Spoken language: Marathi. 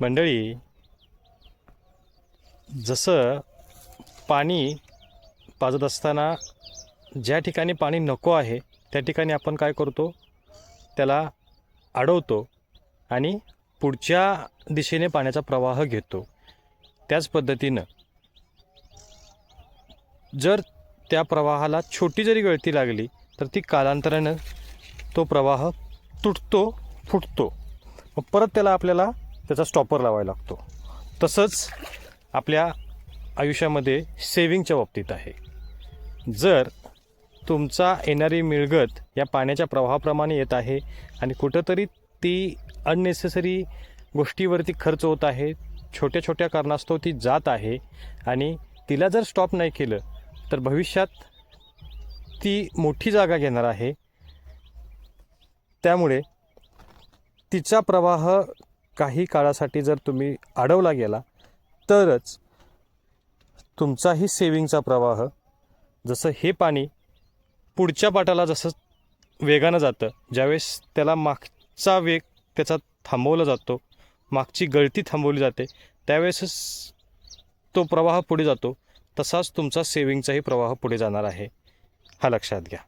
मंडळी, जसं पाणी पाजत असताना ज्या ठिकाणी पाणी नको आहे त्या ठिकाणी आपण काय करतो, त्याला अडवतो आणि पुढच्या दिशेने पाण्याचा प्रवाह घेतो. त्याच पद्धतीनं जर त्या प्रवाहाला छोटी जरी गळती लागली तर ती कालांतरानं तो प्रवाह तुटतो, फुटतो. मग परत आपल्याला त्याचा स्टॉपर लावायला लागतो. तसंच आपल्या आयुष्यामध्ये सेविंगच्या बाबतीत आहे. जर तुमचा येणारी मिळगत या पाण्याच्या प्रवाहाप्रमाणे येत आहे आणि कुठंतरी ती अननेसेसरी गोष्टीवरती खर्च होत आहे, छोट्या छोट्या कारणास्तव ती जात आहे आणि तिला जर स्टॉप नाही केलं तर भविष्यात ती मोठी जागा घेणार आहे. त्यामुळे तिचा प्रवाह काही काळासाठी जर तुम्ही अडवला गेला तरच तुमचाही सेविंगचा प्रवाह, जसं हे पाणी पुढच्या पाटाला जसं वेगानं जातं, ज्यावेळेस त्याला मागचा वेग त्याचा थांबवला जातो, मागची गळती थांबवली जाते, त्यावेळेसच तो प्रवाह पुढे जातो. तसाच तुमचा सेविंगचाही प्रवाह पुढे जाणार आहे. हा लक्षात घ्या.